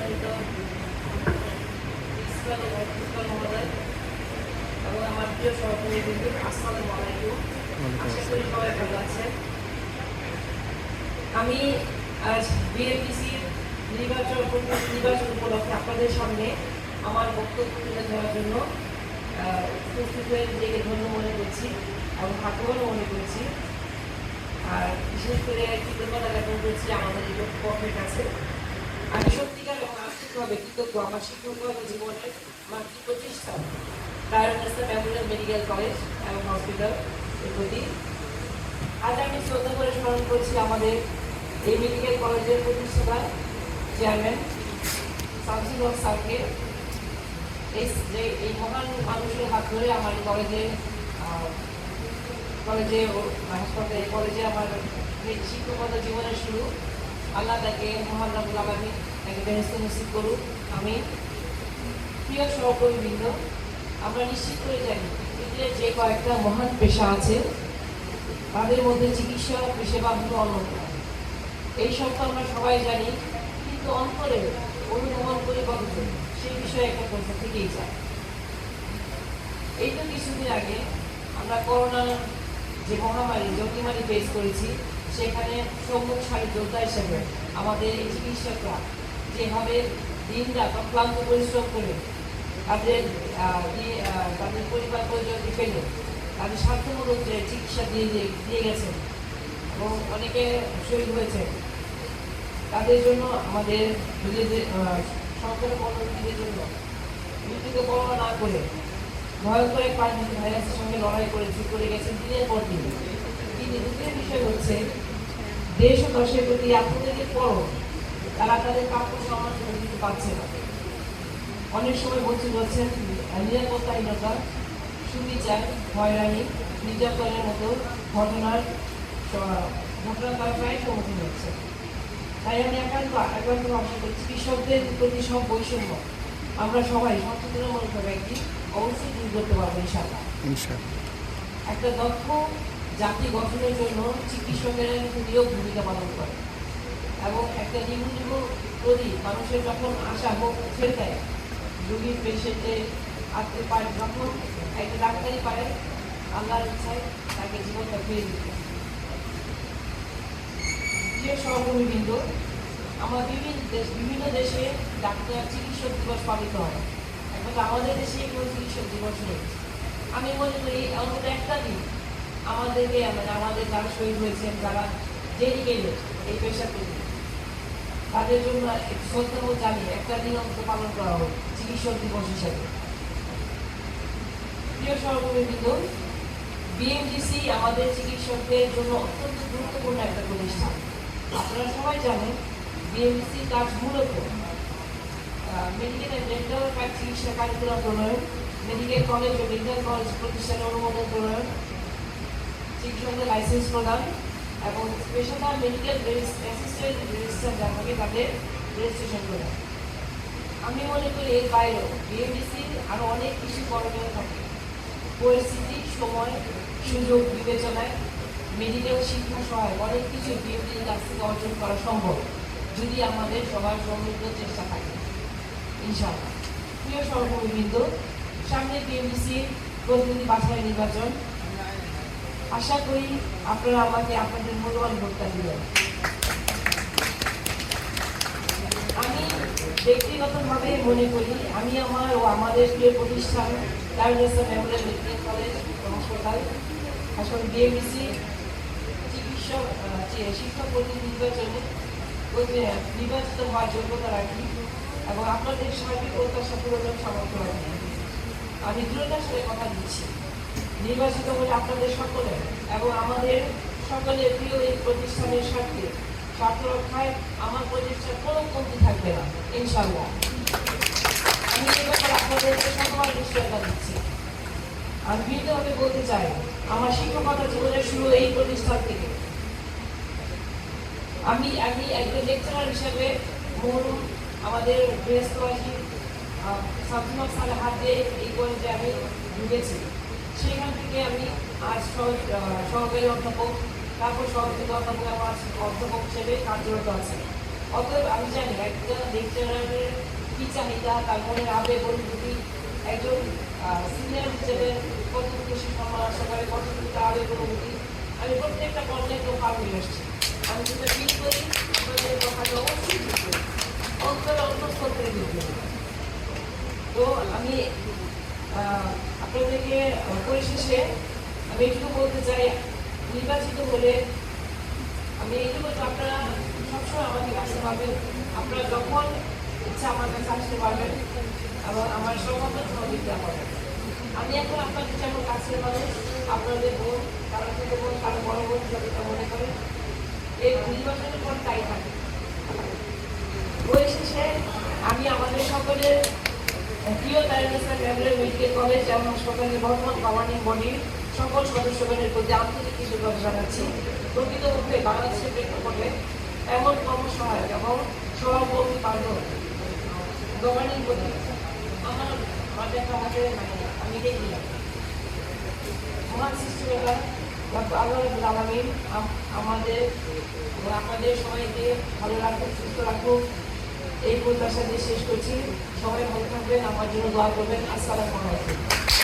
সম্মানিত প্রিন্সিপাল এবং প্রিন্সিপাল মহোদয় এবং আমার প্রিয় সহকর্মী বিন্দু, আসসালামু আলাইকুম। আশা করি সবাই ভালো আছেন। আমি আজ বিএনপিসির নির্বাচন উপলক্ষে আপনাদের সামনে আমার বক্তব্য তুলে ধরার জন্য উপস্থিত হয়ে নিজেকে ধন্য মনে করছি এবং ভাগ্যবানও মনে করছি। আর বিশেষ করে কৃতজ্ঞতা জ্ঞাপন করছি আমাদের এই পক্ষের কাছে। আমি সত্যিকার এবং আর্থিকভাবে কৃতজ্ঞ আমার শিক্ষকগত জীবনের মাতৃ প্রতিষ্ঠান দারুল ইসলাম মেমোরিয়াল মেডিকেল কলেজ এবং হসপিটাল এর প্রতি। আজ আমি শ্রদ্ধা করে স্মরণ করছি আমাদের এই মেডিকেল কলেজের প্রতিষ্ঠাতা চেয়ারম্যান শামসুল হক স্যারকে। এই মহান মানুষের হাত ধরে আমার কলেজে হাসপাতালে কলেজে আমার শিক্ষকতা জীবনের শুরু। আল্লাহ তাকে মহান রাব্বুল আলামিন তাকে বেহেশত নসিব করুক। আমি প্রিয় সহকর্মীবৃন্দ, আমরা নিশ্চিত করে জানি পৃথিবীর যে কয়েকটা মহান পেশা আছে তাদের মধ্যে চিকিৎসা পেশা হলো অন্যতম। এই সব তো আমরা সবাই জানি, কিন্তু অন্তরে অনুধাবন করে কতজন সেই বিষয়ে একটা প্রশ্ন থেকেই যায়। এই তো কিছুদিন আগে আমরা করোনার যে মহামারী জটিমারি ফেস করেছি, সেখানে সম্মুখ সারি যোদ্ধা হিসেবে আমাদের এই চিকিৎসকরা যেভাবে দিন রাত অক্লান্ত পরিশ্রম করে তাদের পরিবার পরিজনকে পেলে তাদের স্বার্থমূলক যে চিকিৎসা দিয়ে গেছেন এবং অনেকে শহীদ হয়েছে, তাদের জন্য আমাদের নিজেদের সরকারের কর্মীদের জন্য মৃত্যুকে বর্ণনা না করে ভয়ঙ্কর এক ভাইরাসের সঙ্গে লড়াই করে গেছেন দিনের পর দিন। কিন্তু দ্বিতীয় বিষয় হচ্ছে দেশ ও দশের প্রতি আত্মত্যাগের পরও তারা তাদের প্রাপ্য সম্মান দিতে পারছে না। অনেক সময় বঞ্চিত হচ্ছেন নিরাপত্তাহীনতা, সুবিচার, হয়রানি, নির্যাতনের মতো ঘটনার তারা প্রায় সম্মুখীন হচ্ছে। তাই আমি একান্ত আশা করি চিকিৎসকদের প্রতি সব বৈষম্য আমরা সবাই সচেতনমূলকভাবে একটি অবশ্যই দূর করতে পারবো ইনশাআল্লাহ। একটা দক্ষ জাতি গঠনের জন্য চিকিৎসকেরা নিয়োগ ভূমিকা পালন করে এবং একটা নির্মূল প্রতি মানুষের যখন আশা হোক ছেড়ে দেয়, রোগীর পেশেন্টে আসতে পারে, যখন একটা ডাক্তারই পারে আল্লাহর ইচ্ছায় তাকে জীবনটা ফিরে দিতে। প্রিয় সহকর্মীবৃন্দ, আমার বিভিন্ন দেশে ডাক্তার চিকিৎসক দিবস পালিত হয়, এখন আমাদের দেশে কোনো চিকিৎসক দিবস নেই। আমি মনে করি অন্তত একটা দিন আমাদেরকে আমাদের যারা শহীদ হয়েছেন, যারা ডেডিকেটেড এই পেশার প্রতি, তাদের জন্য শ্রদ্ধা জানিয়ে একটা দিন অন্তত পালন করা হোক চিকিৎসক দিবস হিসেবে। প্রিয় সহকর্মীবৃন্দ, বিএমডিসি আমাদের চিকিৎসকদের জন্য অত্যন্ত গুরুত্বপূর্ণ একটা প্রতিষ্ঠান। আপনারা সবাই জানেন বিএমডিসির কাজ মূলত মেডিকেল অ্যান্ড ডেন্টাল চিকিৎসা কারিকুলাম প্রণয়ন, মেডিকেল কলেজ ও ডেন্টাল কলেজ প্রতিষ্ঠানের অনুমোদন প্রণয়ন, চিকিৎসকদের লাইসেন্স প্রদান এবং পেশাদার মেডিকেল অ্যাসিস্ট্যান্ট রেজিস্ট্রার যা থাকে তাদের রেজিস্ট্রেশন প্রদান। আমি মনে করি এর বাইরেও বিএমডিসির আরও অনেক কিছু করণীয় থাকে। পরিস্থিতি, সময়, সুযোগ বিবেচনায় মেডিকেল শিক্ষা সহায়ক অনেক কিছু বিএমডির কাছ থেকে অর্জন করা সম্ভব যদি আমাদের সবার সমৃদ্ধ চেষ্টা থাকে ইনশাআল্লাহ। প্রিয় সহকর্মীবৃন্দ, সামনে বিএমডিসির প্রতিনিধি বাছাই নির্বাচন। আশা করি আপনারা আমাকে আপনাদের মূল্যবান ভোটটা দিবেন। আমি ব্যক্তিগতভাবে মনে করি আমি আমার ও আমাদের প্রিয় প্রতিষ্ঠান দারুল ইসলাম মেমোরিয়াল মেডিকেল কলেজ হাসপাতাল বিএমডিসি শিক্ষক প্রতিনিধি নির্বাচনে নির্বাচিত হওয়ার যোগ্যতা রাখি এবং আপনাদের সার্বিক প্রত্যাশা পূরণের সামর্থ্য রাখি। আমি দৃঢ়তার সাথে কথা দিচ্ছি, নির্বাচিত হলে আপনাদের সকলে এবং আমাদের সকলের প্রিয় এই প্রতিষ্ঠানের স্বার্থ রক্ষায় আমার প্রতিষ্ঠান কোনো কমতি থাকবে না ইনশাআল্লাহ। আমি এই ব্যাপারে আপনাদেরকে শতবার নিশ্চয়তা দিচ্ছি। আমি বিনীতভাবে বলতে চাই, আমার শিক্ষকতা জীবনের শুরু এই প্রতিষ্ঠান থেকে। আমি একজন লেকচারার হিসেবে আমাদের বৃহস্পতি শামসুল হক স্যারের হাতে এই কলেজে আমি ঢুকেছি। সেখান থেকে আমি আজ সহকারী অধ্যাপক, তারপর সহযোগী অধ্যাপক, আমার অধ্যাপক হিসেবে কার্যরত আছি। অতএব আমি জানি একজন লেকচারারের কি চাহিদা, তার মনের আবেগ অনুভূতি, একজন সিনিয়র হিসেবে কতটুকু শিক্ষা সরকারে কতটুকু আবেগ অনুভূতি, আমি প্রত্যেকটা পর্যায়ে তো ভাব নিয়ে আসছি। আমি যেটা ফিল করি আপনাদের কথাটা অবশ্যই ফিল করি, অন্তরে অন্তঃস্থল থেকে ফিল করি। তো আমি আপনাদেরকে পরিশেষে আমি এটুকু বলতে চাই, নির্বাচিত হলে আমি এইটুকু, আপনারা সবসময় আমাকে আসতে পারবেন, আপনারা যখন ইচ্ছা আমার কাছে আসতে পারবেন এবং আমার সর্বোচ্চ সহযোগিতা করবেন। আমি এখন আপনাদের যেমন কাছের মানুষ, আপনাদের বোন, কারো থেকে বোন, কারো বড় বোন যতটা মনে করেন, এই নির্বাচনের পর তাই থাকে। পরিশেষে আমি আমাদের সকলের প্রিয় তারিণীসা ফ্যামিলি মেডিকেল কলেজ এবং হাসপাতালের বর্তমান গভর্নিং বডির সকল সদস্যগণের প্রতি আন্তরিক কৃতজ্ঞতা জানাচ্ছি। প্রকৃতপক্ষে বাংলাদেশের প্রেক্ষাপটে এমন কর্মসহায়ক এবং সহকর্মী পারদর্শী গভর্নিং বডি আমার দেখা মতে আমি দেখলাম। মহান সৃষ্টিকর্তা আল্লাহ রাব্বুল আলামিন আমাদের আপনাদের সবাইকে ভালো রাখুক, সুস্থ রাখুক, এই প্রত্যাশা দিয়ে শেষ করছি। সবাই ভালো থাকবেন, আমার জন্য দোয়া করবেন। আসসালামু আলাইকুম।